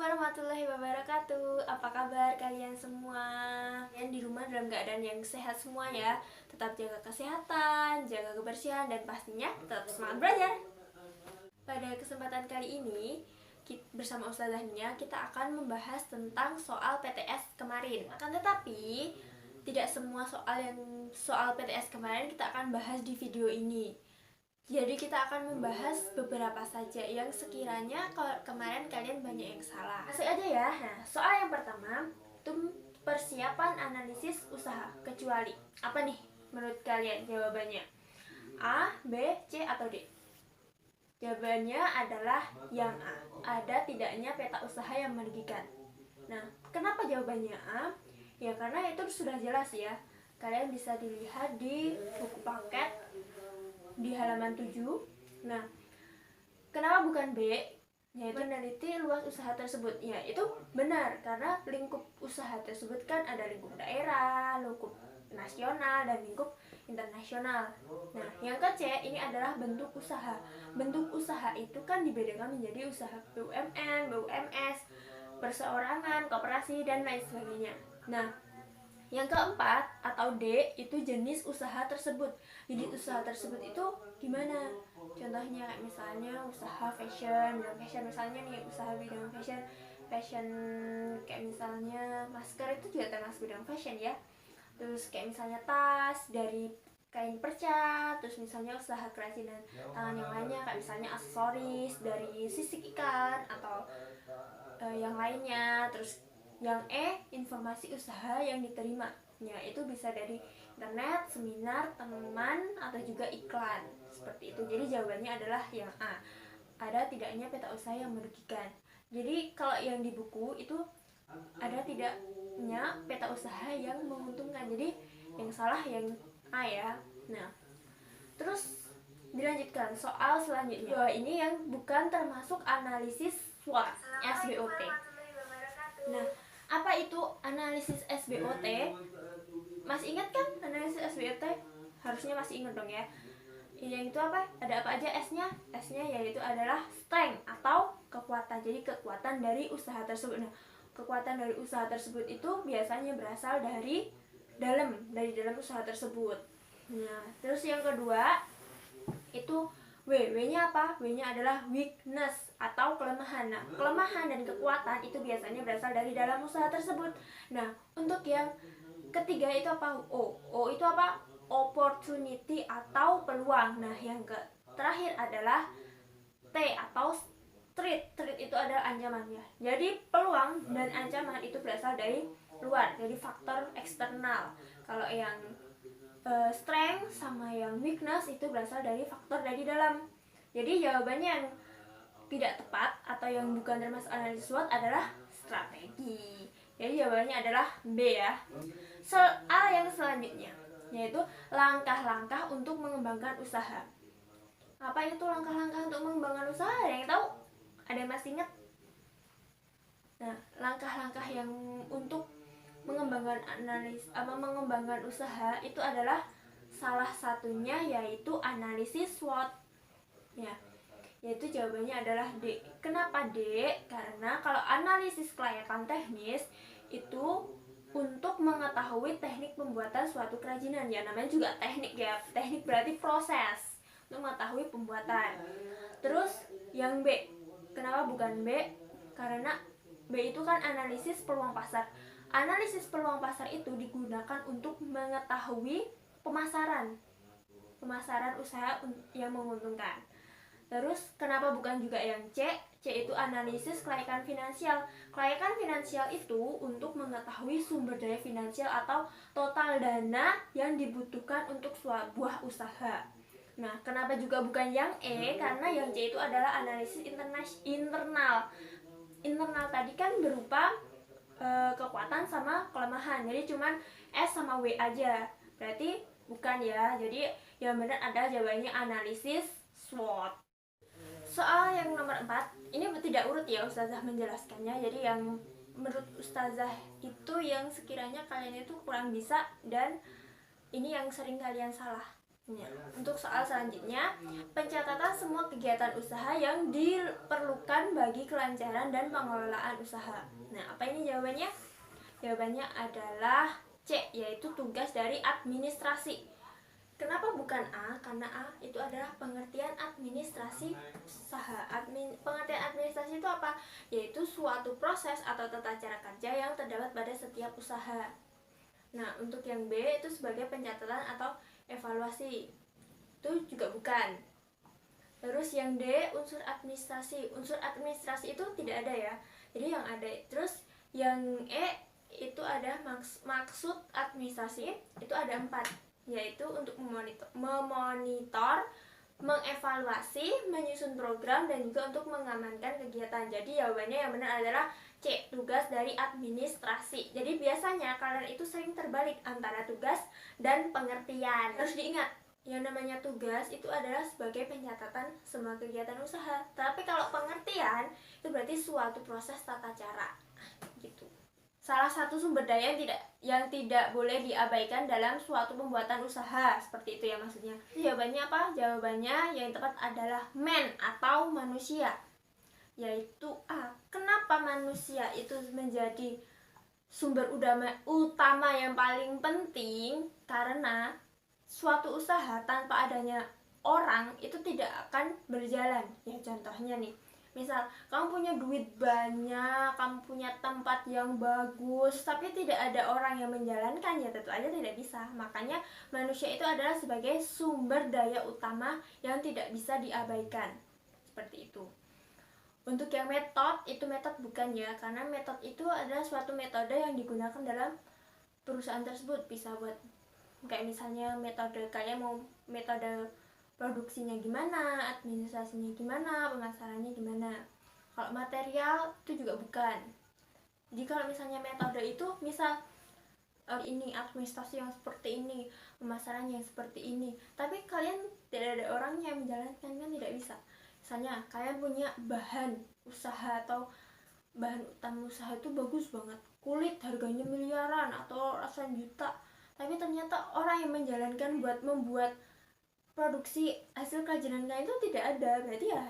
warahmatullahi wabarakatuh. Apa kabar kalian semua? Kalian di rumah dalam keadaan yang sehat semua ya. Tetap jaga kesehatan, jaga kebersihan, dan pastinya tetap semangat belajar. Pada kesempatan kali ini bersama Ustazah Nia kita akan membahas tentang soal PTS kemarin. Akan tetapi tidak semua soal PTS kemarin kita akan bahas di video ini. Jadi kita akan membahas beberapa saja yang sekiranya kemarin kalian banyak yang salah. Masuk aja ya. Nah, soal yang pertama itu persiapan analisis usaha kecuali. Apa nih menurut kalian jawabannya? A, B, C, atau D? Jawabannya adalah yang A. Ada tidaknya peta usaha yang merugikan. Nah, kenapa jawabannya A? Ya karena itu sudah jelas ya. Kalian bisa dilihat di buku paket di halaman 7. Nah, kenapa bukan B? Yaitu meneliti luas usaha tersebut. Ya, itu benar karena lingkup usaha tersebut kan ada lingkup daerah, lingkup nasional, dan lingkup internasional. Nah, yang ke C ini adalah bentuk usaha. Bentuk usaha itu kan dibedakan menjadi usaha BUMN, BUMS, perseorangan, koperasi, dan lain sebagainya. Nah, yang keempat atau D itu jenis usaha tersebut. Jadi usaha tersebut itu gimana? Contohnya kayak misalnya usaha fashion, bidang fashion misalnya nih, usaha bidang fashion kayak misalnya masker itu juga termasuk bidang fashion ya. Terus kayak misalnya tas dari kain perca, terus misalnya usaha kerajinan tangan yang lainnya kayak misalnya aksesoris dari sisik ikan atau yang lainnya. Terus yang E, informasi usaha yang diterima. Ya, itu bisa dari internet, seminar, teman, atau juga iklan. Seperti itu. Jadi jawabannya adalah yang A. Ada tidaknya peta usaha yang merugikan. Jadi kalau yang di buku itu ada tidaknya peta usaha yang menguntungkan. Jadi yang salah yang A ya. Nah, terus dilanjutkan soal selanjutnya. Bahwa ini yang bukan termasuk analisis SWOT, SWOT. Nah, apa itu analisis SWOT? Masih ingat kan analisis SWOT? Harusnya masih ingat dong ya. Yang itu apa? Ada apa aja S-nya? S-nya yaitu adalah strength atau kekuatan. Jadi kekuatan dari usaha tersebut. Nah, kekuatan dari usaha tersebut itu biasanya berasal dari dalam usaha tersebut. Nah, terus yang kedua itu W-nya apa? W-nya adalah weakness atau kelemahan. Nah, kelemahan dan kekuatan itu biasanya berasal dari dalam usaha tersebut. Nah, untuk yang ketiga itu apa? O itu apa? Opportunity atau peluang. Nah, yang terakhir adalah T atau threat. Threat itu adalah ancaman ya. Jadi peluang dan ancaman itu berasal dari luar, dari faktor eksternal. Kalau yang strength sama yang weakness itu berasal dari faktor dari dalam. Jadi jawabannya yang tidak tepat atau yang bukan termasuk analisis SWOT adalah strategi. Jadi jawabannya adalah B ya. Soal yang selanjutnya yaitu langkah-langkah untuk mengembangkan usaha. Apa itu langkah-langkah untuk mengembangkan usaha? Ada yang tahu? Ada yang masih ingat? Nah, langkah-langkah yang untuk mengembangkan usaha itu adalah salah satunya yaitu analisis SWOT ya, yaitu jawabannya adalah D. Kenapa D? Karena kalau analisis kelayakan teknis itu untuk mengetahui teknik pembuatan suatu kerajinan ya, namanya juga teknik ya, teknik berarti proses untuk mengetahui pembuatan. Terus yang B, kenapa bukan B? Karena B itu kan analisis peluang pasar. Analisis peluang pasar itu digunakan untuk mengetahui pemasaran usaha yang menguntungkan. Terus kenapa bukan juga yang C? C itu analisis kelayakan finansial. Kelayakan finansial itu untuk mengetahui sumber daya finansial atau total dana yang dibutuhkan untuk sebuah usaha. Nah, kenapa juga bukan yang E? Karena yang C itu adalah analisis internal. Internal tadi kan berupa kekuatan sama kelemahan. Jadi cuman S sama W aja. Berarti bukan ya. Jadi yang benar adalah jawabannya analisis SWOT. Soal yang nomor 4, ini tidak urut ya Ustazah menjelaskannya. Jadi yang menurut Ustazah itu yang sekiranya kalian itu kurang bisa dan ini yang sering kalian salah. Ya, untuk soal selanjutnya, pencatatan semua kegiatan usaha yang diperlukan bagi kelancaran dan pengelolaan usaha. Nah, apa ini jawabannya? Jawabannya adalah C, yaitu tugas dari administrasi. Kenapa bukan A? Karena A itu adalah pengertian administrasi usaha. Pengertian administrasi itu apa? Yaitu suatu proses atau tata cara kerja yang terdapat pada setiap usaha. Nah, untuk yang B itu sebagai pencatatan atau evaluasi. Itu juga bukan. Terus yang D, unsur administrasi. Unsur administrasi itu tidak ada ya. Jadi yang ada. Terus yang E itu ada maksud administrasi, itu ada 4, yaitu untuk memonitor, mengevaluasi, menyusun program, dan juga untuk mengamankan kegiatan. Jadi jawabannya yang benar adalah C, tugas dari administrasi. Jadi biasanya kalian itu sering terbalik antara tugas dan pengertian. Harus diingat, yang namanya tugas itu adalah sebagai pencatatan semua kegiatan usaha. Tapi kalau pengertian itu berarti suatu proses tata cara. Gitu. Salah satu sumber daya yang tidak boleh diabaikan dalam suatu pembuatan usaha, seperti itu ya maksudnya. Jawabannya apa? Jawabannya yang tepat adalah man atau manusia, yaitu A. Kenapa manusia itu menjadi sumber utama yang paling penting? Karena suatu usaha tanpa adanya orang itu tidak akan berjalan. Ya contohnya nih, misal kamu punya duit banyak, kamu punya tempat yang bagus, tapi tidak ada orang yang menjalankan, ya tentu aja tidak bisa. Makanya manusia itu adalah sebagai sumber daya utama yang tidak bisa diabaikan. Seperti itu. Untuk yang metode, itu metode bukan ya, karena metode itu adalah suatu metode yang digunakan dalam perusahaan tersebut. Bisa buat kayak misalnya metode, kayak mau metode produksinya gimana, administrasinya gimana, pemasarannya gimana. Kalau material itu juga bukan. Jadi kalau misalnya metode itu misal ini administrasi yang seperti ini, pemasaran yang seperti ini, tapi kalian tidak ada orangnya yang menjalankan, kan tidak bisa. Misalnya kalian punya bahan usaha atau bahan utama usaha itu bagus banget, kulit harganya miliaran atau ratusan juta, tapi ternyata orang yang menjalankan buat membuat produksi hasil kerajinan kalian itu tidak ada, berarti ya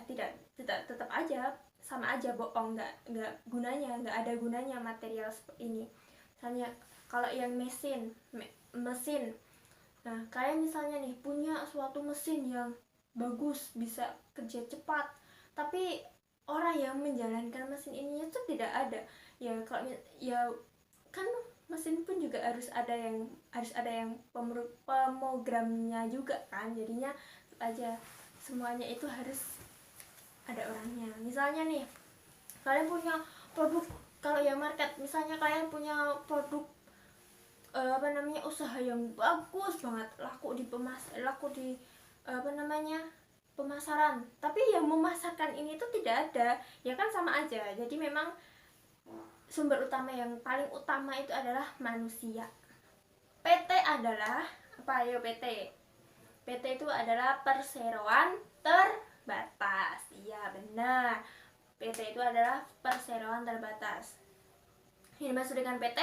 tetap aja sama aja bohong, nggak gunanya, nggak ada gunanya material seperti ini. Misalnya kalau yang mesin, nah kalian misalnya nih punya suatu mesin yang bagus, bisa kerja cepat, tapi orang yang menjalankan mesin ini itu tidak ada, ya kalau ya kan mesin pun juga harus ada yang pemrogramnya juga kan, jadinya aja semuanya itu harus ada orangnya. Misalnya nih kalian punya produk, kalau yang market misalnya kalian punya produk usaha yang bagus banget, laku di pemasaran, tapi yang memasarkan ini tuh tidak ada, ya kan sama aja. Jadi memang sumber utama yang paling utama itu adalah manusia. PT adalah apa? Ayo PT. PT itu adalah perseroan terbatas. Iya benar. PT itu adalah perseroan terbatas. Yang dimaksud dengan PT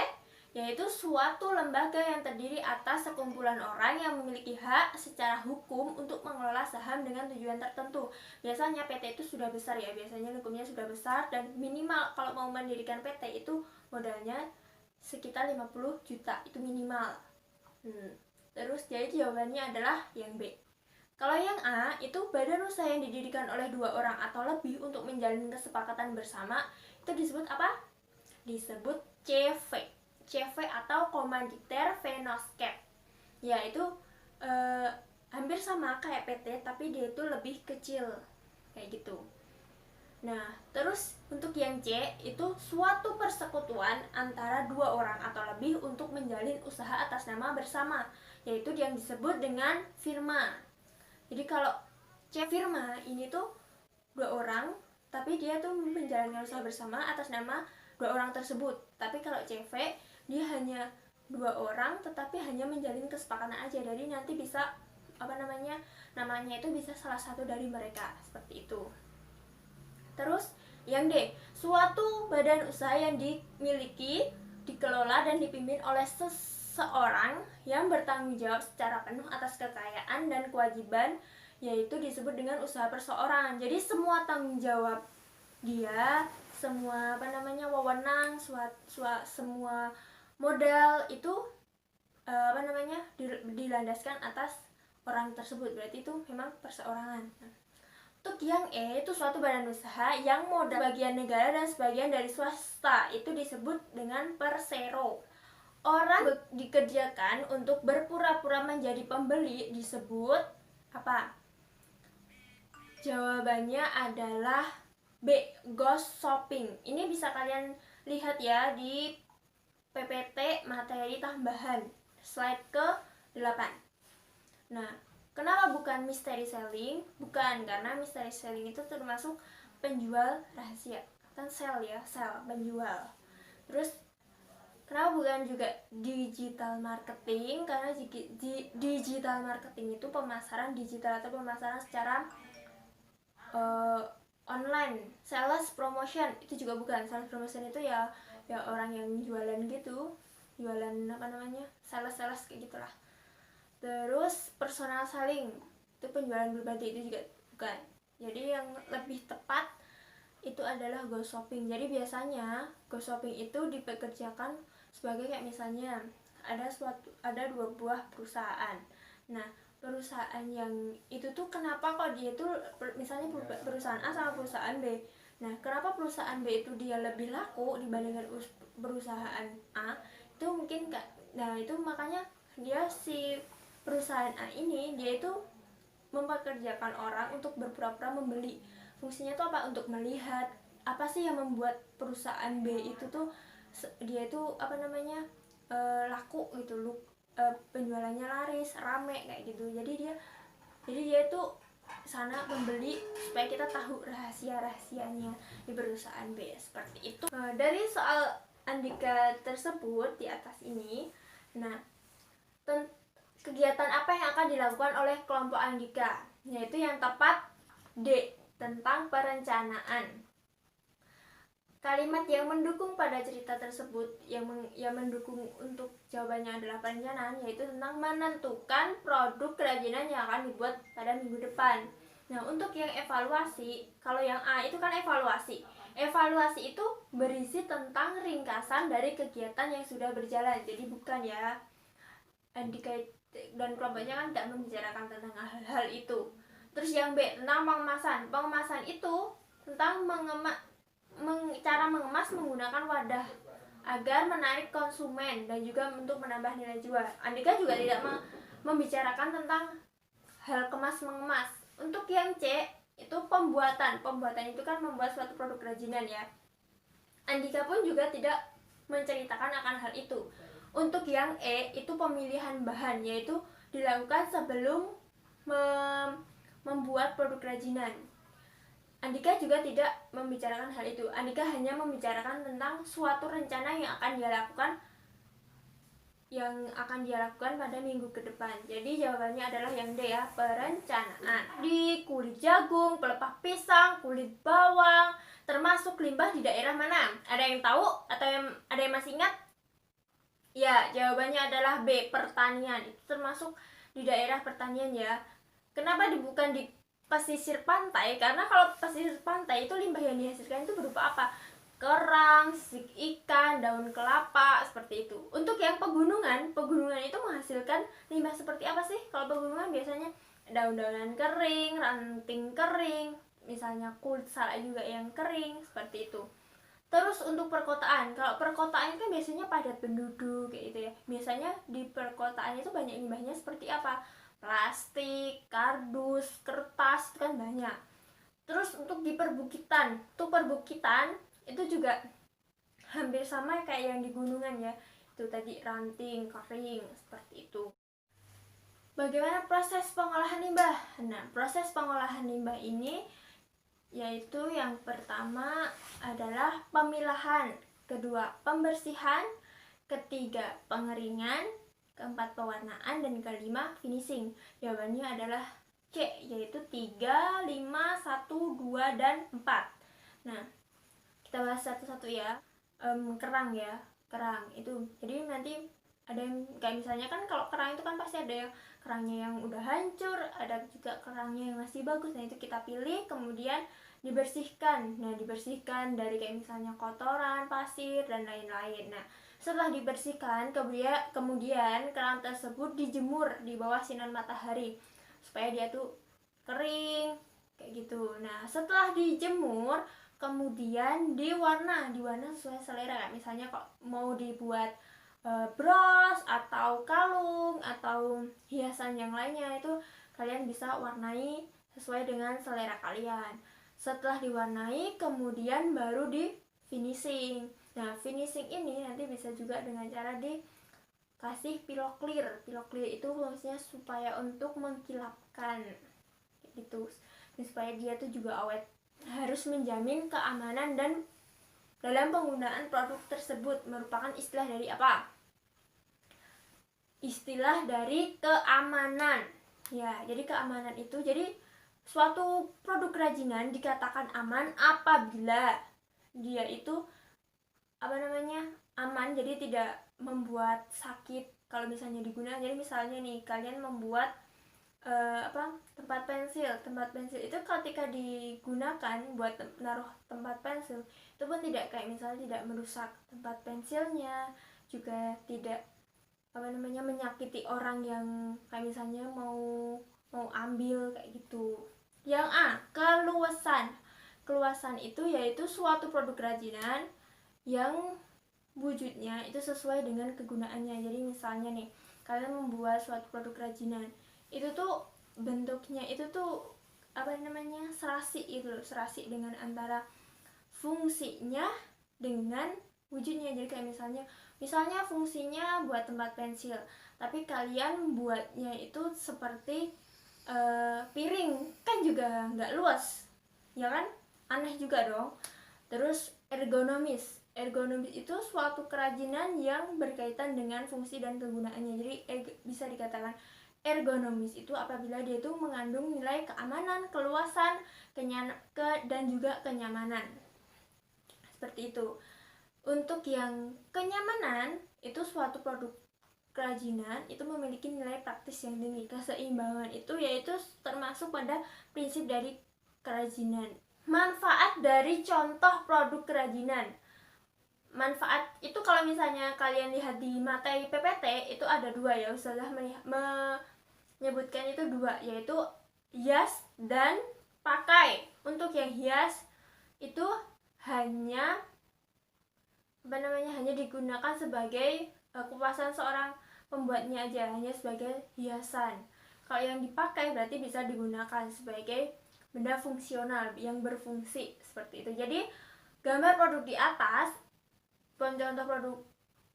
yaitu suatu lembaga yang terdiri atas sekumpulan orang yang memiliki hak secara hukum untuk mengelola saham dengan tujuan tertentu. Biasanya PT itu sudah besar ya, biasanya lingkupnya sudah besar, dan minimal kalau mau mendirikan PT itu modalnya sekitar 50 juta, itu minimal. Terus jadi jawabannya adalah yang B. Kalau yang A, itu badan usaha yang didirikan oleh 2 orang atau lebih untuk menjalin kesepakatan bersama, itu disebut apa? Disebut CV. CV atau Komanditer Venoskep. Ya itu hampir sama kayak PT, tapi dia itu lebih kecil kayak gitu. Nah, terus untuk yang C itu suatu persekutuan antara 2 orang atau lebih untuk menjalin usaha atas nama bersama, yaitu yang disebut dengan firma. Jadi kalau C firma ini tuh 2 orang, tapi dia tuh menjalankan usaha bersama atas nama 2 orang tersebut. Tapi kalau CV dia hanya 2 orang, tetapi hanya menjalin kesepakatan aja. Jadi nanti bisa namanya itu bisa salah satu dari mereka, seperti itu. Terus yang D, suatu badan usaha yang dimiliki, dikelola dan dipimpin oleh seseorang yang bertanggung jawab secara penuh atas kekayaan dan kewajiban, yaitu disebut dengan usaha perseorangan. Jadi semua tanggung jawab dia, semua wewenang, semua modal itu dilandaskan atas orang tersebut. Berarti itu memang perseorangan. Untuk yang E itu suatu badan usaha yang modal bagian negara dan sebagian dari swasta, itu disebut dengan persero. Orang dikerjakan untuk berpura-pura menjadi pembeli disebut apa? Jawabannya adalah B, ghost shopping. Ini bisa kalian lihat ya di PPT materi tambahan slide ke-8. Nah, kenapa bukan mystery selling? Bukan, karena mystery selling itu termasuk penjual rahasia. Kan sell ya, sell, penjual. Terus kenapa bukan juga digital marketing? Karena digital marketing itu pemasaran digital atau pemasaran secara online. Sales promotion itu juga bukan. Sales promotion itu ya orang yang jualan gitu, jualan sales kayak gitulah. Terus personal selling itu penjualan pribadi, itu juga bukan. Jadi yang lebih tepat itu adalah ghost shopping. Jadi biasanya ghost shopping itu dipekerjakan sebagai kayak misalnya ada dua buah perusahaan. Nah, perusahaan yang itu tuh kenapa kok dia tuh misalnya perusahaan A sama perusahaan B. Nah, kenapa perusahaan B itu dia lebih laku dibandingkan perusahaan A? Itu mungkin itu makanya dia si perusahaan A ini dia itu mempekerjakan orang untuk berpura-pura membeli. Fungsinya tuh apa? Untuk melihat apa sih yang membuat perusahaan B itu tuh dia itu laku gitu, penjualannya laris, rame kayak gitu. Jadi dia tuh sana membeli supaya kita tahu rahasianya di perusahaan B, seperti itu. Dari soal Andika tersebut di atas ini, nah kegiatan apa yang akan dilakukan oleh kelompok Andika? Yaitu yang tepat D, tentang perencanaan. Kalimat yang mendukung pada cerita tersebut, yang mendukung untuk jawabannya adalah perencanaan, yaitu tentang menentukan produk kerajinan yang akan dibuat pada minggu depan. Nah, untuk yang evaluasi, kalau yang A itu kan evaluasi. Evaluasi itu berisi tentang ringkasan dari kegiatan yang sudah berjalan. Jadi bukan ya, Andika dan kelompoknya kan tidak membicarakan tentang hal-hal itu. Terus yang B, tentang pengemasan. Pengemasan itu tentang cara mengemas menggunakan wadah agar menarik konsumen dan juga untuk menambah nilai jual. Andika juga tidak membicarakan tentang hal kemas-mengemas. Untuk yang C itu pembuatan. Pembuatan itu kan membuat suatu produk kerajinan ya. Andika pun juga tidak menceritakan akan hal itu. Untuk yang E itu pemilihan bahan, yaitu dilakukan sebelum membuat produk kerajinan. Andika juga tidak membicarakan hal itu. Andika hanya membicarakan tentang suatu rencana yang akan dia lakukan pada minggu ke depan. Jadi jawabannya adalah yang D ya, perencanaan. Di kulit jagung, pelepah pisang, kulit bawang, termasuk limbah di daerah mana? Ada yang tahu atau ada yang masih ingat? Ya, jawabannya adalah B, pertanian. Itu termasuk di daerah pertanian ya. Kenapa bukan di pesisir pantai? Karena kalau pesisir pantai itu limbah yang dihasilkan itu berupa apa? Kerang, sisik ikan, daun kelapa, seperti itu. Untuk yang pegunungan itu menghasilkan limbah seperti apa sih? Kalau pegunungan biasanya daun-daunan kering, ranting kering, misalnya kulit salak juga yang kering, seperti itu. Terus untuk perkotaan, kalau perkotaan itu kan biasanya padat penduduk kayak gitu ya. Biasanya di perkotaan itu banyak limbahnya seperti apa? Plastik, kardus, kertas, itu kan banyak. Terus untuk di perbukitan, itu juga hampir sama kayak yang di gunungan ya. Itu tadi ranting, kering, seperti itu. Bagaimana proses pengolahan limbah? Nah, proses pengolahan limbah ini yaitu yang pertama adalah pemilahan, kedua pembersihan, ketiga pengeringan, keempat pewarnaan, dan kelima finishing. Jawabannya adalah C, yaitu 3, 5, 1, 2, dan 4. Nah, kita bahas satu-satu ya. Kerang ya, kerang itu. Jadi nanti ada yang kayak misalnya kan kalau kerang itu kan pasti ada yang kerangnya yang udah hancur, ada juga kerangnya yang masih bagus. Nah itu kita pilih, kemudian dibersihkan. Nah dibersihkan dari kayak misalnya kotoran, pasir dan lain-lain. Nah setelah dibersihkan, kemudian kerang tersebut dijemur di bawah sinar matahari supaya dia tuh kering kayak gitu. Nah setelah dijemur, kemudian diwarna sesuai selera. Kayak misalnya kok mau dibuat bros atau kalung atau hiasan yang lainnya, itu kalian bisa warnai sesuai dengan selera kalian. Setelah diwarnai, kemudian baru di finishing. Nah finishing ini nanti bisa juga dengan cara dikasih pilok clear. Pilok clear itu fungsinya supaya untuk mengkilapkan gitu, dan supaya dia tuh juga awet. Harus menjamin keamanan dan dalam penggunaan produk tersebut. Merupakan istilah dari apa? Istilah dari keamanan. Ya, jadi keamanan itu, jadi suatu produk kerajinan dikatakan aman apabila dia itu aman, jadi tidak membuat sakit kalau misalnya digunakan. Jadi misalnya nih, kalian membuat tempat pensil itu ketika digunakan buat naruh tempat pensil, itu pun tidak kayak misalnya tidak merusak tempat pensilnya, juga tidak menyakiti orang yang kayak misalnya mau ambil kayak gitu. Yang keluasan itu yaitu suatu produk kerajinan yang wujudnya itu sesuai dengan kegunaannya. Jadi misalnya nih, kalian membuat suatu produk kerajinan, itu tuh bentuknya itu tuh serasi dengan antara fungsinya dengan wujudnya. Jadi kayak misalnya fungsinya buat tempat pensil, tapi kalian buatnya itu seperti piring, kan juga nggak luas ya kan, aneh juga dong. Terus ergonomis itu suatu kerajinan yang berkaitan dengan fungsi dan kegunaannya. Jadi bisa dikatakan ergonomis itu apabila dia itu mengandung nilai keamanan, keluasan, dan juga kenyamanan. Seperti itu. Untuk yang kenyamanan, itu suatu produk kerajinan itu memiliki nilai praktis yang tinggi. Keseimbangan itu yaitu termasuk pada prinsip dari kerajinan. Manfaat dari contoh produk kerajinan. Manfaat itu kalau misalnya kalian lihat di materi PPT itu ada dua ya, Ustazah menyebutkan itu dua, yaitu hias dan pakai. Untuk yang hias itu hanya digunakan sebagai kepuasan seorang pembuatnya aja, hanya sebagai hiasan. Kalau yang dipakai berarti bisa digunakan sebagai benda fungsional yang berfungsi seperti itu. Jadi gambar produk di atas, contoh produk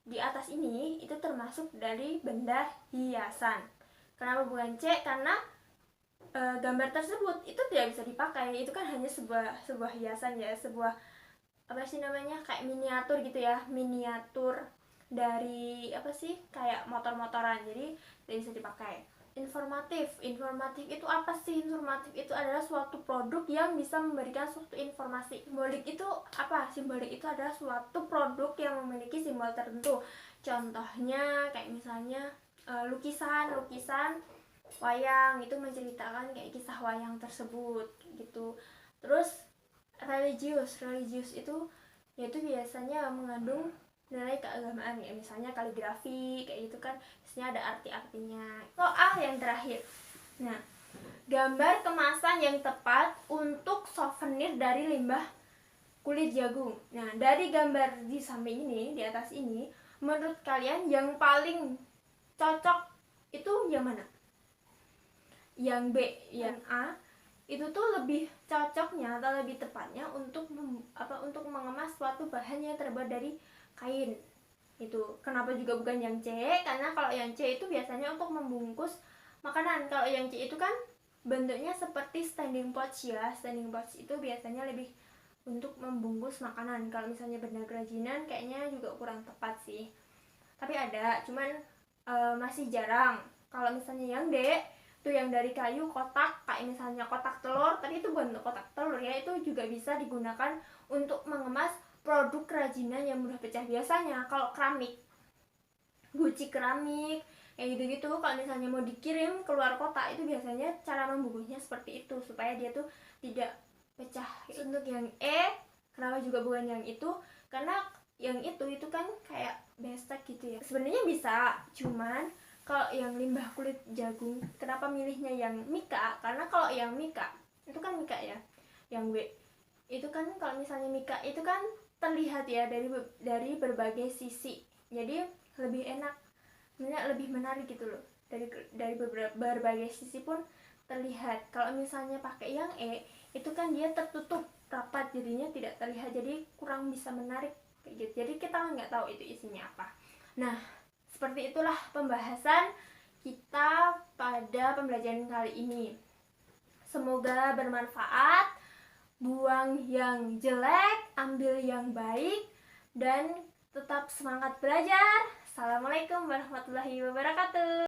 di atas ini itu termasuk dari benda hiasan. Kenapa bukan C? Karena gambar tersebut itu tidak bisa dipakai, itu kan hanya sebuah hiasan ya, sebuah kayak miniatur gitu ya, miniatur dari kayak motor-motoran, jadi tidak bisa dipakai. Informatif itu apa sih? Informatif itu adalah suatu produk yang bisa memberikan suatu informasi. Simbolik itu apa? Simbolik itu adalah suatu produk yang memiliki simbol tertentu. Contohnya kayak misalnya lukisan wayang, itu menceritakan kayak kisah wayang tersebut gitu. Terus religius itu yaitu biasanya mengandung nilai keagamaan, ya misalnya kaligrafi kayak gitu kan, biasanya ada arti-artinya. Soal yang terakhir, nah, gambar kemasan yang tepat untuk souvenir dari limbah kulit jagung. Nah, dari gambar di samping ini, di atas ini, menurut kalian yang paling cocok itu yang mana? Yang B, yang A itu tuh lebih cocoknya atau lebih tepatnya untuk mengemas suatu bahan yang terbuat dari kain. Itu kenapa juga bukan yang C? Karena kalau yang C itu biasanya untuk membungkus makanan. Kalau yang C itu kan bentuknya seperti standing pouch ya. Standing pouch itu biasanya lebih untuk membungkus makanan. Kalau misalnya benda kerajinan kayaknya juga kurang tepat sih. Tapi ada, cuman masih jarang. Kalau misalnya yang D itu yang dari kayu, kotak, kayak misalnya kotak telur, tadi itu bukan kotak telur ya, itu juga bisa digunakan untuk mengemas produk kerajinan yang mudah pecah. Biasanya kalau keramik guci keramik kayak gitu-gitu. Kalau misalnya mau dikirim keluar kota itu biasanya cara membungkusnya seperti itu supaya dia tuh tidak pecah. Untuk yang kenapa juga bukan yang itu, karena yang itu kan kayak bestek gitu ya. Sebenarnya bisa, cuman kalau yang limbah kulit jagung, kenapa milihnya yang Mika? Karena kalau yang Mika itu kan Mika ya, yang W itu kan kalau misalnya Mika itu kan terlihat ya dari berbagai sisi, jadi lebih enak, sebenarnya lebih menarik gitu loh, dari berbagai sisi pun terlihat. Kalau misalnya pakai yang itu kan dia tertutup rapat, jadinya tidak terlihat, jadi kurang bisa menarik kayak gitu. Jadi kita nggak tahu itu isinya apa. Nah, seperti itulah pembahasan kita pada pembelajaran kali ini. Semoga bermanfaat. Buang yang jelek, ambil yang baik, dan tetap semangat belajar. Assalamualaikum warahmatullahi wabarakatuh.